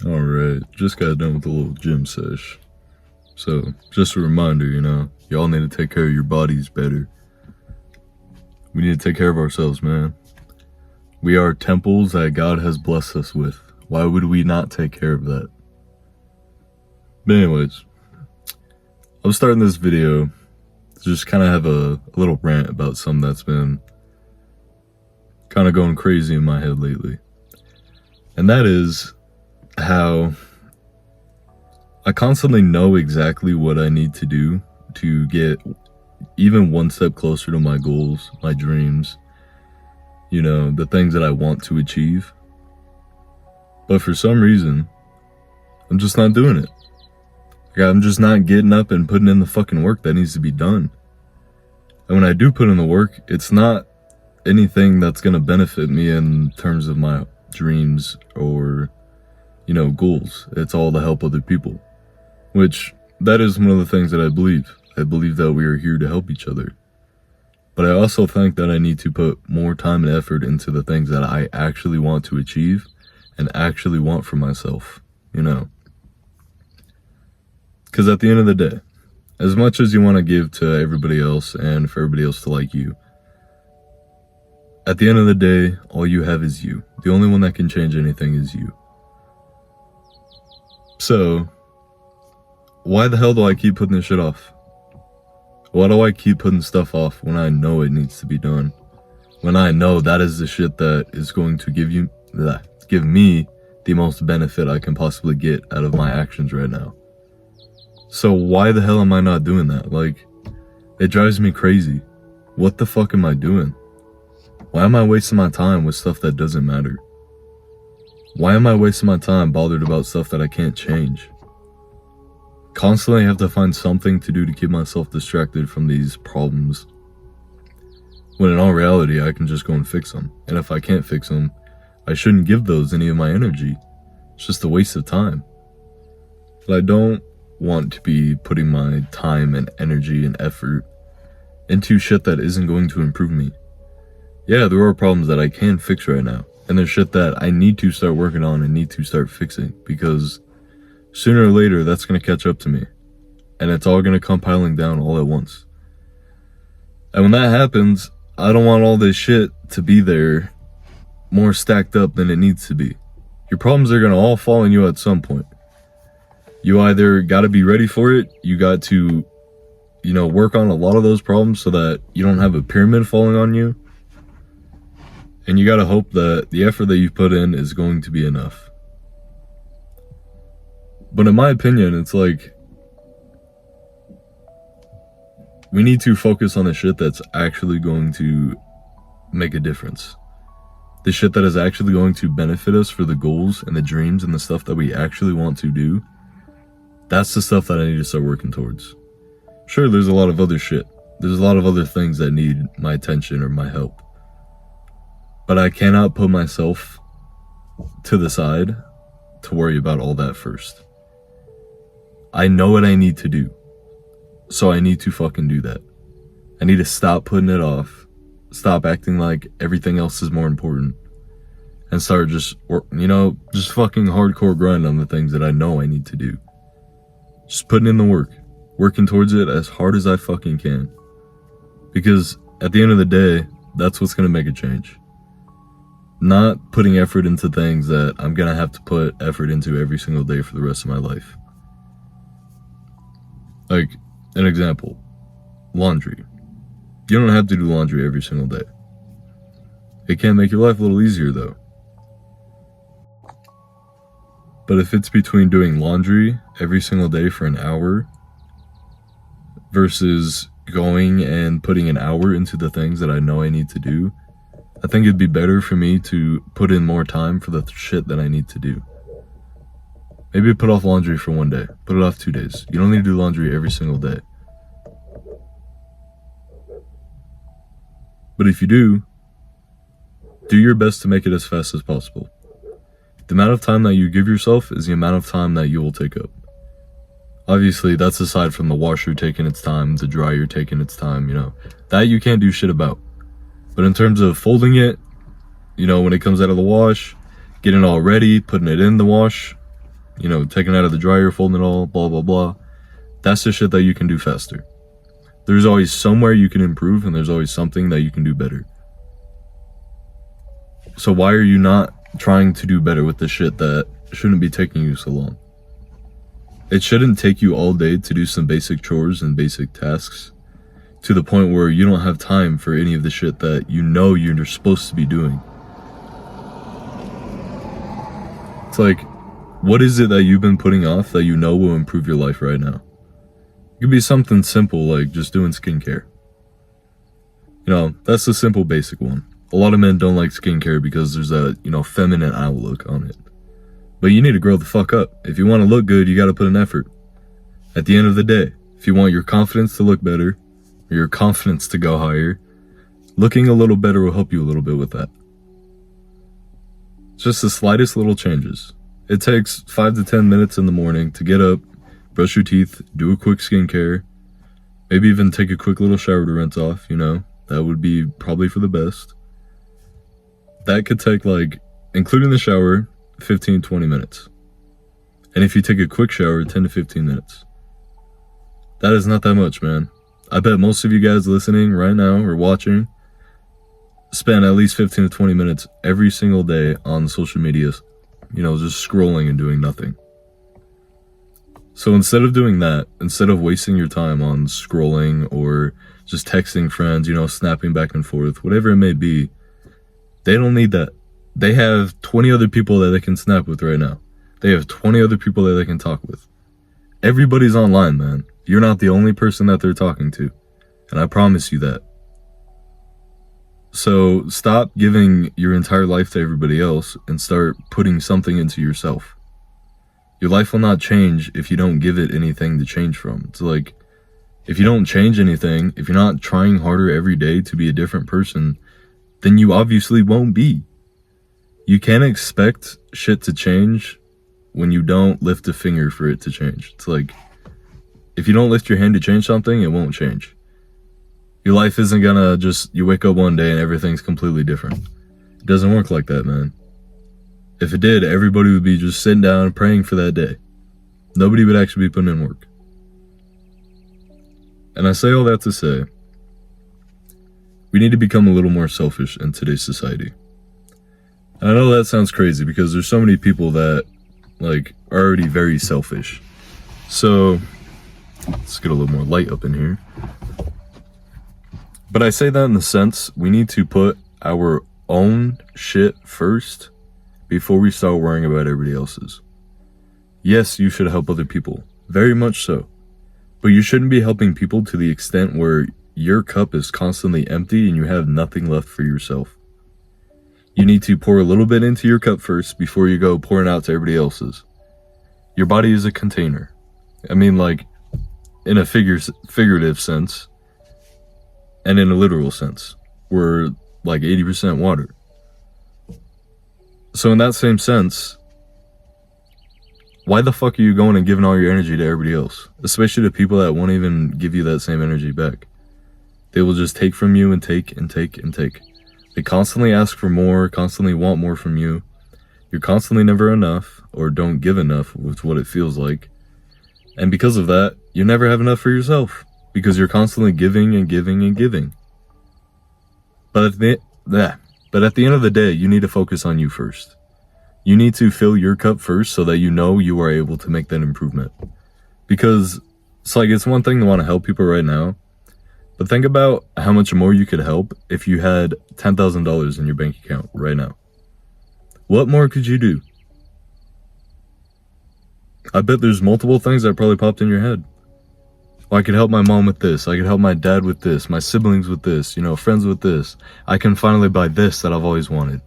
Alright, just got done with a little gym sesh. So, just a reminder, y'all need to take care of your bodies better. We need to take care of ourselves, man. We are temples that God has blessed us with. Why would we not take care of that? But anyways, I'm starting this video to just kind of have a little rant about something that's been kind of going crazy in my head lately. And that is how I constantly know exactly what I need to do to get even one step closer to my goals, my dreams, the things that I want to achieve. But for some reason, I'm just not doing it. I'm just not getting up and putting in the fucking work that needs to be done. And when I do put in the work, it's not anything that's going to benefit me in terms of my dreams or, goals. It's all to help other people, which that is one of the things that I believe. I believe that we are here to help each other. But I also think that I need to put more time and effort into the things that I actually want to achieve and actually want for myself, Because at the end of the day, as much as you want to give to everybody else and for everybody else to like you, at the end of the day, all you have is you. The only one that can change anything is you. So, why the hell do I keep putting this shit off? Why do I keep putting stuff off when I know it needs to be done? When I know that is the shit that is going to give me the most benefit I can possibly get out of my actions right now. So why the hell am I not doing that? It drives me crazy. What the fuck am I doing? Why am I wasting my time with stuff that doesn't matter? Why am I wasting my time bothered about stuff that I can't change? Constantly have to find something to do to keep myself distracted from these problems. When in all reality, I can just go and fix them. And if I can't fix them, I shouldn't give those any of my energy. It's just a waste of time. But I don't want to be putting my time and energy and effort into shit that isn't going to improve me. Yeah, there are problems that I can fix right now. And there's shit that I need to start working on and need to start fixing. Because sooner or later, that's going to catch up to me. And it's all going to come piling down all at once. And when that happens, I don't want all this shit to be there more stacked up than it needs to be. Your problems are going to all fall on you at some point. You either got to be ready for it, you got to, work on a lot of those problems so that you don't have a pyramid falling on you. And you got to hope that the effort that you put in is going to be enough. But in my opinion, it's we need to focus on the shit that's actually going to make a difference. The shit that is actually going to benefit us for the goals and the dreams and the stuff that we actually want to do. That's the stuff that I need to start working towards. Sure, there's a lot of other shit. There's a lot of other things that need my attention or my help. But I cannot put myself to the side to worry about all that first. I know what I need to do. So I need to fucking do that. I need to stop putting it off. Stop acting like everything else is more important. And start just fucking hardcore grind on the things that I know I need to do. Just putting in the work. Working towards it as hard as I fucking can. Because at the end of the day, that's what's going to make a change. Not putting effort into things that I'm going to have to put effort into every single day for the rest of my life. Like, an example. Laundry. You don't have to do laundry every single day. It can make your life a little easier though. But if it's between doing laundry every single day for an hour versus going and putting an hour into the things that I know I need to do, I think it'd be better for me to put in more time for the shit that I need to do. Maybe put off laundry for one day. Put it off 2 days. You don't need to do laundry every single day. But if you do your best to make it as fast as possible. The amount of time that you give yourself is the amount of time that you will take up. Obviously, that's aside from the washer taking its time, the dryer taking its time, That you can't do shit about. But in terms of folding it, when it comes out of the wash, getting it all ready, putting it in the wash, you know, taking it out of the dryer, folding it all, blah, blah, blah. That's the shit that you can do faster. There's always somewhere you can improve, and there's always something that you can do better. So why are you not trying to do better with the shit that shouldn't be taking you so long? It shouldn't take you all day to do some basic chores and basic tasks to the point where you don't have time for any of the shit that you know you're supposed to be doing. It's like, what is it that you've been putting off that you know will improve your life right now? It could be something simple like just doing skincare. You know, that's the simple basic one. A lot of men don't like skincare because there's a, you know, feminine outlook on it. But you need to grow the fuck up. If you want to look good, you got to put an effort. At the end of the day, if you want your confidence to look better, or your confidence to go higher, looking a little better will help you a little bit with that. Just the slightest little changes. It takes 5 to 10 minutes in the morning to get up, brush your teeth, do a quick skincare, maybe even take a quick little shower to rinse off, you know. That would be probably for the best. That could take, like, including the shower, 15, 20 minutes. And if you take a quick shower, 10 to 15 minutes. That is not that much, man. I bet most of you guys listening right now or watching spend at least 15 to 20 minutes every single day on social media, you know, just scrolling and doing nothing. So instead of doing that, instead of wasting your time on scrolling or just texting friends, you know, snapping back and forth, whatever it may be, they don't need that. They have 20 other people that they can snap with right now. They have 20 other people that they can talk with. Everybody's online, man. You're not the only person that they're talking to. And I promise you that. So stop giving your entire life to everybody else and start putting something into yourself. Your life will not change if you don't give it anything to change from. It's like, if you don't change anything, if you're not trying harder every day to be a different person, then you obviously won't be. You can't expect shit to change when you don't lift a finger for it to change. It's like, if you don't lift your hand to change something, it won't change. Your life isn't gonna just, you wake up one day and everything's completely different. It doesn't work like that, man. If it did, everybody would be just sitting down and praying for that day. Nobody would actually be putting in work. And I say all that to say, we need to become a little more selfish in today's society. And I know that sounds crazy because there's so many people that, like, are already very selfish. So, let's get a little more light up in here. But I say that in the sense, we need to put our own shit first before we start worrying about everybody else's. Yes, you should help other people. Very much so. But you shouldn't be helping people to the extent where your cup is constantly empty and you have nothing left for yourself. You need to pour a little bit into your cup first before you go pouring out to everybody else's. Your body is a container. I mean, like, in a figurative sense and in a literal sense. We're like 80% water. So in that same sense, why the fuck are you going and giving all your energy to everybody else? Especially to people that won't even give you that same energy back. They will just take from you and take and take and take. They constantly ask for more, constantly want more from you. You're constantly never enough, or don't give enough, with what it feels like. And because of that, you never have enough for yourself, because you're constantly giving and giving and giving. But at the end of the day, you need to focus on you first. You need to fill your cup first so that you know you are able to make that improvement. Because it's like, it's one thing to want to help people right now, but think about how much more you could help if you had $10,000 in your bank account right now. What more could you do? I bet there's multiple things that probably popped in your head. Oh, I could help my mom with this. I could help my dad with this. My siblings with this. You know, friends with this. I can finally buy this that I've always wanted.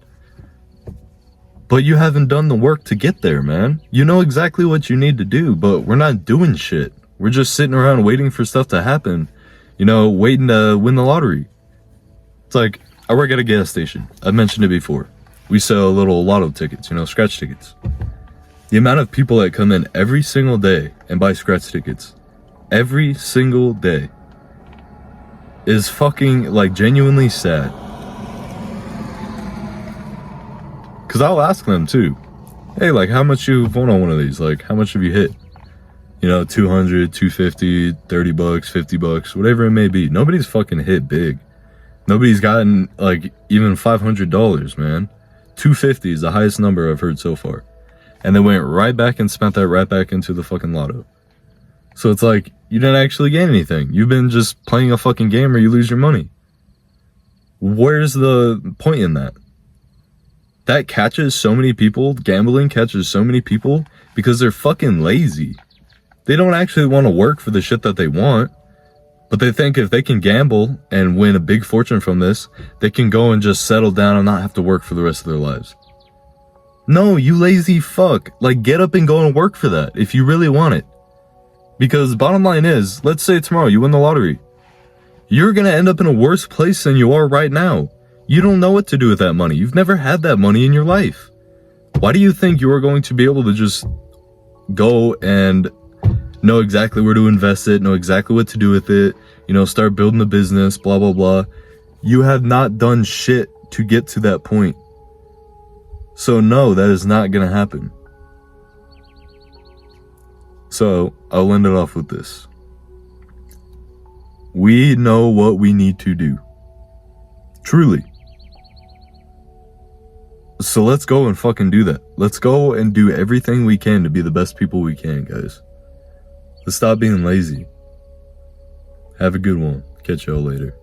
But you haven't done the work to get there, man. You know exactly what you need to do, but we're not doing shit. We're just sitting around waiting for stuff to happen. You know, waiting to win the lottery. It's like, I work at a gas station. I've mentioned it before. We sell little lotto tickets, you know, scratch tickets. The amount of people that come in every single day and buy scratch tickets, every single day, is fucking, like, genuinely sad. Because I'll ask them too, hey, like, how much you've won on one of these? Like, how much have you hit? You know, 200, 250, 30 bucks, 50 bucks, whatever it may be. Nobody's fucking hit big. Nobody's gotten, like, even $500, man. 250 is the highest number I've heard so far. And they went right back and spent that right back into the fucking lotto. So it's like, you didn't actually gain anything. You've been just playing a fucking game or you lose your money. Where's the point in that? That catches so many people, gambling catches so many people because they're fucking lazy. They don't actually want to work for the shit that they want, but they think if they can gamble and win a big fortune from this, they can go and just settle down and not have to work for the rest of their lives. No, you lazy fuck. Like, get up and go and work for that if you really want it. Because bottom line is, let's say tomorrow you win the lottery. You're gonna end up in a worse place than you are right now. You don't know what to do with that money. You've never had that money in your life. Why do you think you are going to be able to just go and know exactly where to invest it, know exactly what to do with it, you know, start building a business, blah, blah, blah. You have not done shit to get to that point. So no, that is not gonna happen. So I'll end it off with this. We know what we need to do. Truly. So let's go and fucking do that. Let's go and do everything we can to be the best people we can, guys. Let's stop being lazy. Have a good one. Catch y'all later.